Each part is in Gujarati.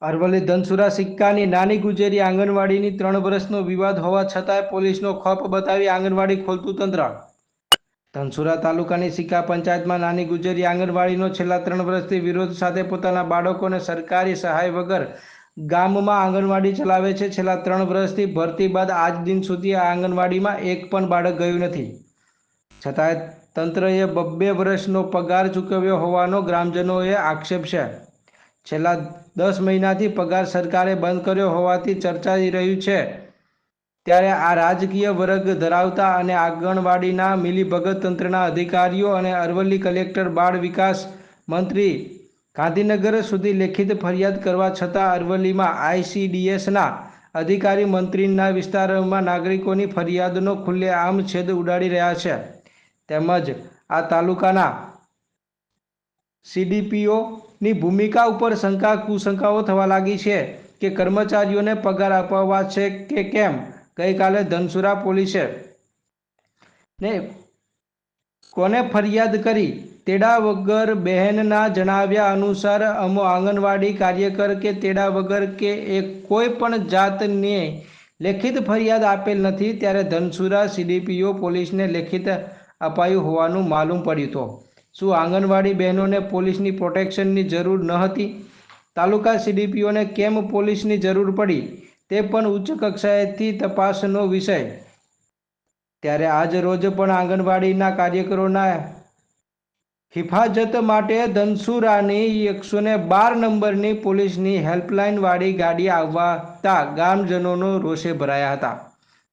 અરવલ્લી ધનસુરા સિક્કાની નાની ગુજેરી આંગણવાડીની 3 વર્ષનો વિવાદ હોવા છતાંય પોલીસનો ખોફ બતાવી આંગણવાડી ખોલતું તંત્ર। ધનસુરા તાલુકાની સિક્કા પંચાયતમાં નાની ગુજેરી આંગણવાડીનો છેલ્લા 3 વર્ષથી વિરોધ સાથે પોતાના બાળકોને સરકારી સહાય વગર ગામમાં આંગણવાડી ચલાવે છે। છેલ્લા 3 વર્ષથી ભરતી બાદ આજ દિન સુધી આ આંગણવાડીમાં એક પણ બાળક ગયું નથી, છતાંય તંત્રએ 2 વર્ષનો પગાર ચૂકવ્યો હોવાનો ગ્રામજનોએ આક્ષેપ છે। છેલ્લા 10 મહિનાથી પગાર સરકારે બંધ કર્યો હોવાથી ચર્ચાઈ રહ્યું છે, ત્યારે આ રાજકીય વર્ગ ધરાવતા અને આંગણવાડીના મિલીભગત તંત્રના અધિકારીઓ અને અરવલ્લી કલેક્ટર બાળ વિકાસ મંત્રી ગાંધીનગર સુધી લેખિત ફરિયાદ કરવા છતાં અરવલ્લીમાં ICDSના અધિકારી મંત્રીના વિસ્તારોમાં નાગરિકોની ફરિયાદનો ખુલ્લેઆમ છેદ ઉડાડી રહ્યા છે, તેમજ આ તાલુકાના CDPOની ભૂમિકા ઉપર કુશંકાઓ થવા લાગી છે કે કર્મચારીઓને પગાર અપાવવા છે કે કેમ। ગઈકાલે ધનસુરા પોલીસે કોને ફરિયાદ કરી? તેડા વગર બહેનના જણાવ્યા અનુસાર અમો આંગણવાડી કાર્યકર કે તેડા વગર કે કોઈ પણ જાતની લેખિત ફરિયાદ આપેલ નથી, ત્યારે ધનસુરા CDPO પોલીસને લેખિત અપાયું હોવાનું માલુમ પડ્યું તો શું આંગણવાડી બહેનોને પોલીસની પ્રોટેક્શનની જરૂર ન હતી? તાલુકા CDPOને કેમ પોલીસની જરૂર પડી તે પણ ઉચ્ચ કક્ષાએથી તપાસનો વિષય। ત્યારે આજ રોજ પણ આંગણવાડીના કાર્યકરોના હિફાજત માટે ધનસુરાની 112 નંબરની પોલીસની હેલ્પલાઇન વાળી ગાડી આવતા ગ્રામજનોનો રોષે ભરાયા હતા।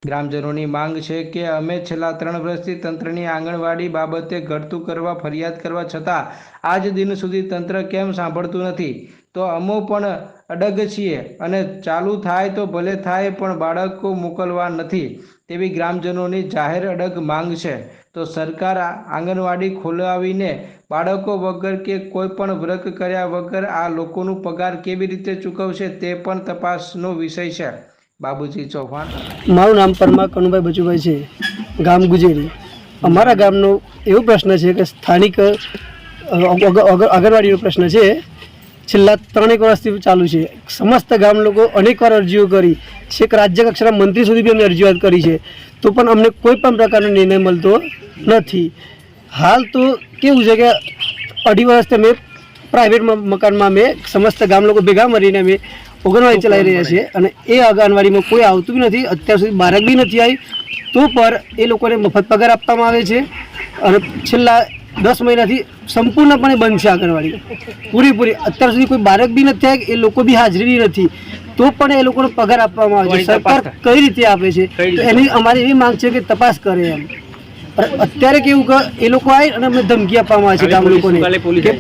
ગ્રામજનોની માંગ છે કે અમે છેલ્લા 3 વર્ષથી તંત્રની આંગણવાડી બાબતે ઘટતું કરવા ફરિયાદ કરવા છતાં આજ દિન સુધી તંત્ર કેમ સાંભળતું નથી, તો અમો પણ અડગ છીએ અને ચાલુ થાય તો ભલે થાય પણ બાળકો મોકલવા નથી તેવી ગ્રામજનોની જાહેર અડગ માંગ છે। તો સરકાર આંગણવાડી ખોલાવીને બાળકો વગર કે કોઈ પણ વર્ક કર્યા વગર આ લોકોનું પગાર કેવી રીતે ચૂકવશે તે પણ તપાસનો વિષય છે। બાબુજી ચૌહાણ। મારું નામ પરમાર કનુભાઈ બચુભાઈ છે, ગામ ગુજેરી। અમારા ગામનો એવો પ્રશ્ન છે કે સ્થાનિક આંગણવાડીનો પ્રશ્ન છે, છેલ્લા 3 વર્ષથી ચાલુ છે। સમસ્ત ગામ લોકો અનેકવાર અરજીઓ કરી છે, રાજ્ય કક્ષાના મંત્રી સુધી બી અમને રજૂઆત કરી છે, તો પણ અમને કોઈ પણ પ્રકારનો નિર્ણય મળતો નથી। હાલ તો કેવું છે કે 2.5 વર્ષથી અમે પ્રાઇવેટ મકાનમાં અમે સમસ્ત ગામ લોકો ભેગા મળીને અમે આંગણવાડી ચલાવી રહ્યા છીએ અને એ આંગણવાડીમાં કોઈ આવતું બી નથી, અત્યાર સુધી બાળક બી નથી આવી, તો પર એ લોકોને મફત પગાર આપવામાં આવે છે અને છેલ્લા 10 મહિનાથી સંપૂર્ણપણે બંધ છે આંગણવાડી પૂરેપૂરી। અત્યાર સુધી કોઈ બાળક બી નથી આવ્યા, એ લોકો બી હાજરી બી નથી, તો પણ એ લોકોને પગાર આપવામાં આવે છે। સરકાર કઈ રીતે આપે છે તો એની અમારી એવી માંગ છે કે તપાસ કરે એમ। અત્યારે કેવું કે એ લોકો આવી અને અમને ધમકી આપવામાં આવે છે ગામ લોકોને કે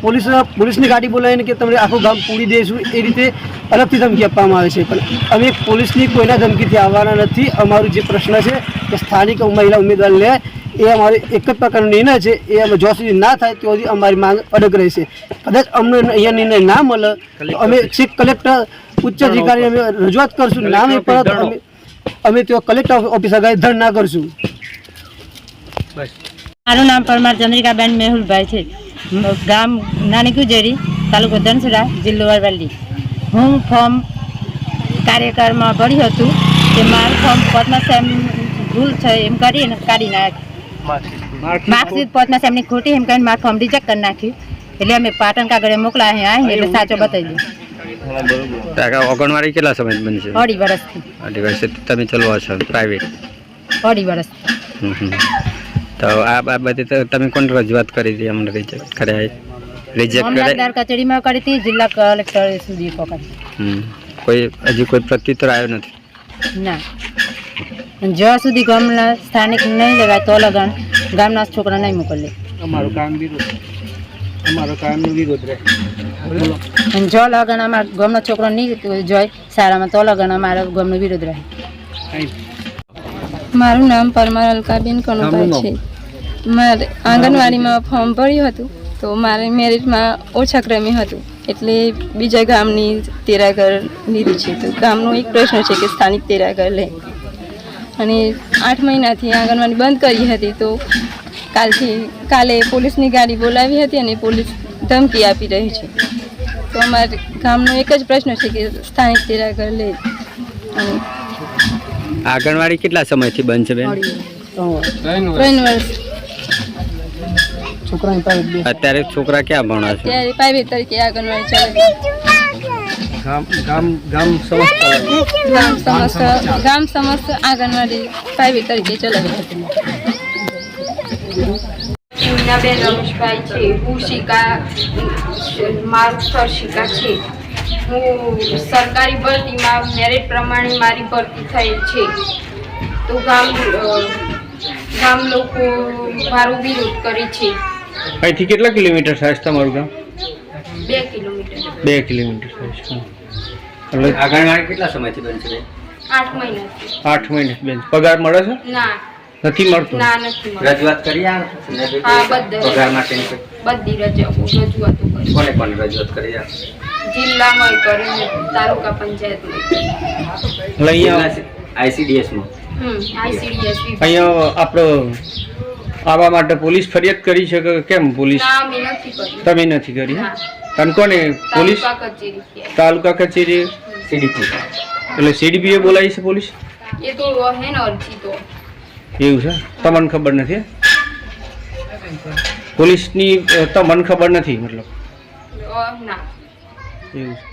પોલીસની ગાડી બોલાવીને કે તમને આખું ગામ પૂરી દઈશું, એ રીતે અલગથી ધમકી આપવામાં આવે છે, પણ અમે પોલીસની કોઈના ધમકીથી આવવાના નથી। અમારું જે પ્રશ્ન છે કે સ્થાનિક મહિલા ઉમેદવાર લે એ અમારે એક જ પ્રકારનો નિર્ણય છે, એ અમે જ્યાં સુધી ના થાય ત્યાં સુધી અમારી માંગ અડગ રહેશે। કદાચ અમને અહીંયા નિર્ણય ના મળે તો અમે ચીફ કલેક્ટર ઉચ્ચ અધિકારી અમે રજૂઆત કરશું, ના નહીં પરત અમે ત્યાં કલેક્ટર ઓફિસ આગળ ધરણા કરશું। મારું નામ પરમાર ચંદ્રિકાબેન મેહુલભાઈ છે, ગામ નાની ગુજેરી, તાલુકો ધનસુરા, જિલ્લો અરવલ્લી। હું ફોર્મ કાર્યક્રમમાં ભર્યું હતું કે મારું ફોર્મ પદ્મસેમ ભૂલ છે એમ કરીને કાઢી નાખ્યું, માર્કશીટ પદ્મસેમની ખોટી એમ કરીને મારું ફોર્મ રિજેક્ટ કરી નાખ્યું, એટલે અમે પાટણ કાગળે મોકલાયા એટલે સાચો બતાવી દીધો। આંગણવાડી કેટલા સમય બનશે? 2.5 વર્ષથી। 2.5 વર્ષથી તમે ચલાવો છો પ્રાઇવેટ? 2.5 વર્ષથી। તો આ બાબતે તમે કોણ રજૂઆત કરી હતી? અમને રિજેક્ટ મામલતદાર કચેરીમાં કરી હતી, જિલ્લા કલેક્ટર સુધી પકડી। કોઈ હજી કોઈ પ્રત્યુત્તર આવ્યો નથી? ના, જ્યાં સુધી ગામના સ્થાનિક નહીં લેવાય તો લગન ગામના છોકરા નહીં મોકલે। અમારું કામ વિરોધ રહે, જો લગન અમારા ગામનો છોકરો નહીં જોઈ સારામાં તો લગન અમારા ગામનો વિરોધ રહે। મારું નામ પરમાર અલકાબેન કનુભાઈ છે। મારે આંગણવાડીમાં ફોર્મ ભર્યું હતું તો મારે મેરિટમાં ઓછા ક્રમે હતું, એટલે બીજા ગામની તેરાગર લીધી છે। તો ગામનો એક પ્રશ્ન છે કે સ્થાનિક તેરાગર લે, અને 8 મહિનાથી આંગણવાડી બંધ કરી હતી, તો કાલે પોલીસની ગાડી બોલાવી હતી અને પોલીસ ધમકી આપી રહી છે। તો અમારે ગામનો એક જ પ્રશ્ન છે કે સ્થાનિક તેરાગર લે. અને આંગણવાડી કેટલા સમયથી બંધ છે બેન? 3 વર્ષ છોકરાની પાસે બે અત્યારે છોકરા ક્યાં ભણે છે? ત્યારે પ્રાઇવેટ તરીકે આંગણવાડી ચાલે. ગામ સમસ્ત આંગણવાડી પ્રાઇવેટ તરીકે ચલાવે. બેન રમેશભાઈ છે. હું મારું સ્થળ શિકા છે. હું સરકારી ભરતીમાં મેરિટ પ્રમાણે મારી ભરતી થયેલ છે. તો ગામ લોકો મારો વિરોધ કરે છે. અહીંથી કેટલા કિલોમીટર થાય છે તમારું ગામ? 2 કિલોમીટર. 2 કિલોમીટર થાય છે. એટલે આંગણવાડી કેટલા સમયથી બંધ છે બેન? 8 મહિનાથી. 8 મહિને બેન પગાર મળે છે? ના નથી મળતો? ના નથી મળતું. રજૂઆત કરી હા, પગાર માટેની બધી રજૂઆતો કરી. કોને કોને રજૂઆત કરી? જિલ્લામાં કરી, તાલુકા પંચાયતમાં. એટલે અહીંયા આઈસીડીએસમાં ICDS અહીંયા આપણે આવા માટે પોલીસ ફરિયાદ કરી છે કે કેમ? પોલીસ ના મેં નથી કર્યું. તમે નથી કરી? હા. તને કોને? પોલીસ તાલુકા કચેરી. તાલુકા કચેરી સીડીપી એટલે CDPA બોલાવી છે પોલીસ? એ તો હે ને અરજી તો એવું છે? તમને ખબર નથી? પોલીસની તમને ખબર નથી મતલબ? ના. એવું છે.